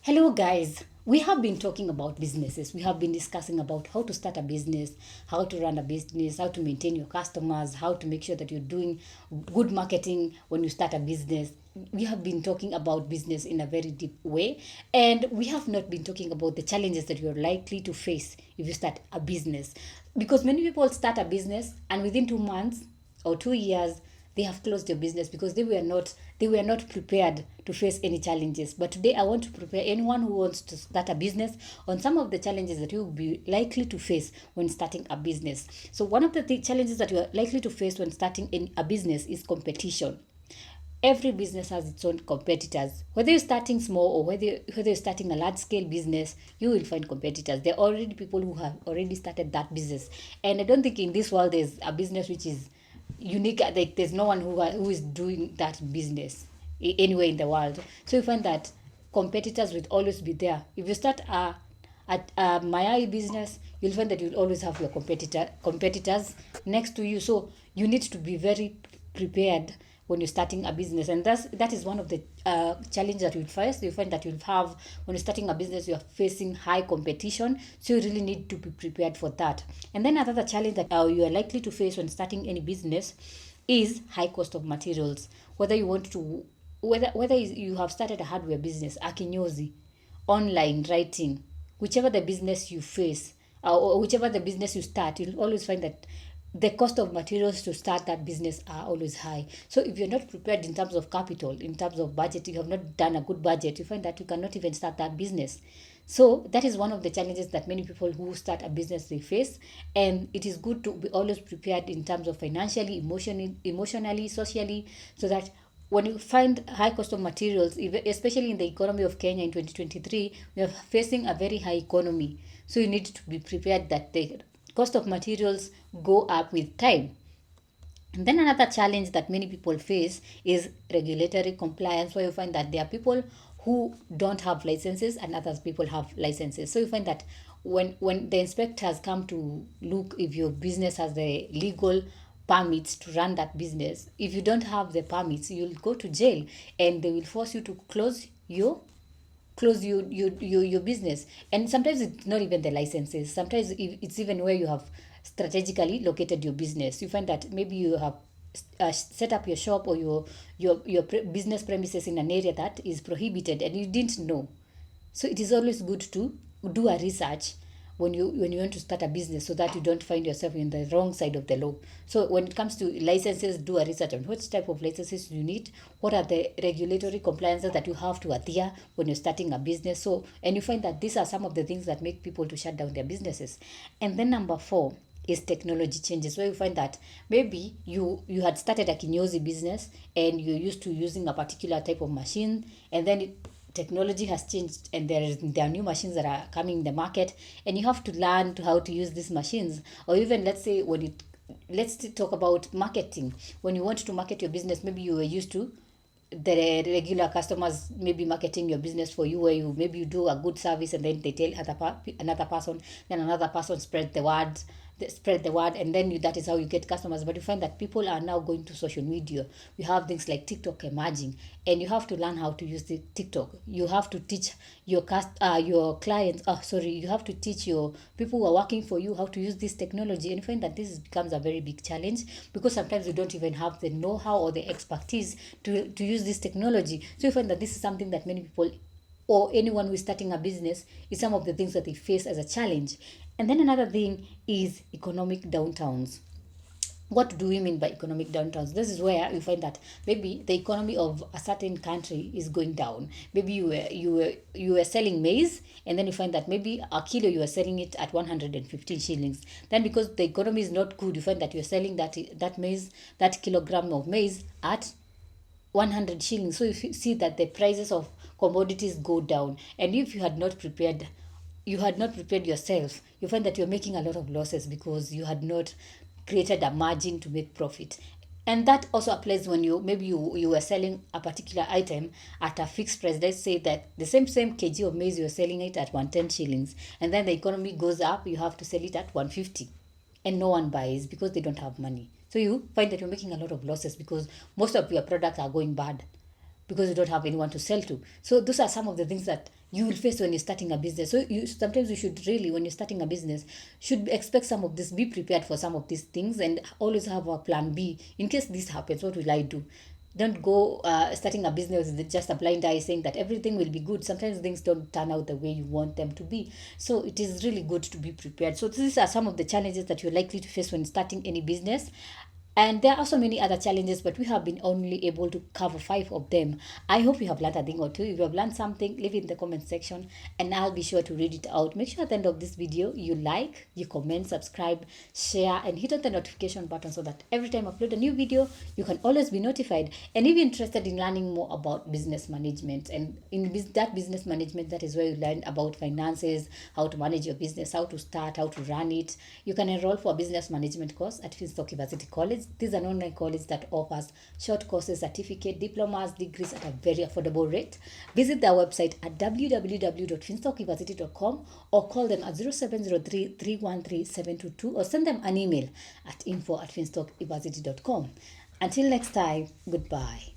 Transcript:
Hello, guys. We have been talking about businesses. We have been discussing about how to start a business, how to run a business, how to maintain your customers, how to make sure that you're doing good marketing when you start a business. We have been talking about business in a very deep way, and we have not been talking about the challenges that you're likely to face if you start a business. Because many people start a business, and within 2 months or 2 years, they have closed their business because they were not prepared to face any challenges. But today I want to prepare anyone who wants to start a business on some of the challenges that you will be likely to face when starting a business. So one of the challenges that you are likely to face when starting in a business is competition. Every business has its own competitors. Whether you're starting small or whether you're starting a large scale business, you will find competitors. There are already people who have already started that business, and I don't think in this world there's a business which is unique. Like there's no one who is doing that business anywhere in the world. So you find that competitors will always be there. If you start a Mayai business, you'll find that you'll always have your competitors next to you. So you need to be very prepared when you're starting a business, and that is one of the challenges that you'll face. You find that you'll have when you're starting a business, you're facing high competition, so you really need to be prepared for that. And then another challenge that you are likely to face when starting any business is high cost of materials. Whether you have started a hardware business, a kinyozi, online writing, whichever the business you face, or whichever the business you start, you'll always find that the cost of materials to start that business are always high. So if you're not prepared in terms of capital, in terms of budget, you have not done a good budget, you find that you cannot even start that business. So that is one of the challenges that many people who start a business they face, and it is good to be always prepared in terms of financially, emotionally, socially, so that when you find high cost of materials, especially in the economy of Kenya in 2023, we are facing a very high economy. So you need to be prepared that the cost of materials go up with time. And then another challenge that many people face is regulatory compliance, where you find that there are people who don't have licenses and others people have licenses. So you find that when the inspectors come to look if your business has the legal permits to run that business, if you don't have the permits, you'll go to jail, and they will force you to close your business. And sometimes it's not even the licenses. Sometimes it's even where you have strategically located your business. You find that maybe you have set up your shop or your business premises in an area that is prohibited and you didn't know. So it is always good to do a research when you want to start a business, so that you don't find yourself in the wrong side of the law. So when it comes to licenses, do a research on what type of licenses you need, what are the regulatory compliances that you have to adhere when you're starting a business. So, and you find that these are some of the things that make people to shut down their businesses. And then number 4 is technology changes, where you find that maybe you had started a kinyozi business and you're used to using a particular type of machine, and then technology has changed and there are new machines that are coming in the market, and you have to learn to how to use these machines. Or even let's talk about marketing. When you want to market your business, maybe you were used to the regular customers maybe marketing your business for you, where you do a good service and then they tell another person, then another person spread the word, and then that is how you get customers. But you find that people are now going to social media. You have things like TikTok emerging, and you have to learn how to use the TikTok. You have to teach your clients, you have to teach your people who are working for you how to use this technology. And you find that this becomes a very big challenge, because sometimes you don't even have the know-how or the expertise to use this technology. So you find that this is something that many people or anyone who is starting a business is some of the things that they face as a challenge. And then another thing is economic downtowns. What do we mean by economic downtowns? This is where you find that maybe the economy of a certain country is going down. Maybe you were selling maize, and then you find that maybe a kilo you are selling it at 115 shillings. Then because the economy is not good, you find that you're selling that maize, that kilogram of maize at 100 shillings. So if you see that the prices of commodities go down, and if you had not prepared yourself, you find that you're making a lot of losses because you had not created a margin to make profit. And that also applies when you were selling a particular item at a fixed price. Let's say that the same kg of maize, you're selling it at 110 shillings, and then the economy goes up, you have to sell it at 150, and no one buys because they don't have money. So you find that you're making a lot of losses because most of your products are going bad. because you don't have anyone to sell to. So those are some of the things that you will face when you're starting a business. So sometimes you should really, when you're starting a business, should expect some of this, be prepared for some of these things, and always have a plan B in case this happens. What will I do? Don't go starting a business with just a blind eye saying that everything will be good. Sometimes things don't turn out the way you want them to be. So it is really good to be prepared. So these are some of the challenges that you're likely to face when starting any business. And there are also many other challenges, but we have been only able to cover 5 of them. I hope you have learned a thing or two. If you have learned something, leave it in the comment section and I'll be sure to read it out. Make sure at the end of this video, you like, you comment, subscribe, share, and hit on the notification button so that every time I upload a new video, you can always be notified. And if you're interested in learning more about business management, and in that business management, that is where you learn about finances, how to manage your business, how to start, how to run it. You can enroll for a business management course at Finstock University College. This is an online college that offers short courses, certificate, diplomas, degrees at a very affordable rate. Visit their website at www.finstockuniversity.com or call them at 0703 313 722 or send them an email at info@finstockuniversity.com. Until next time, goodbye.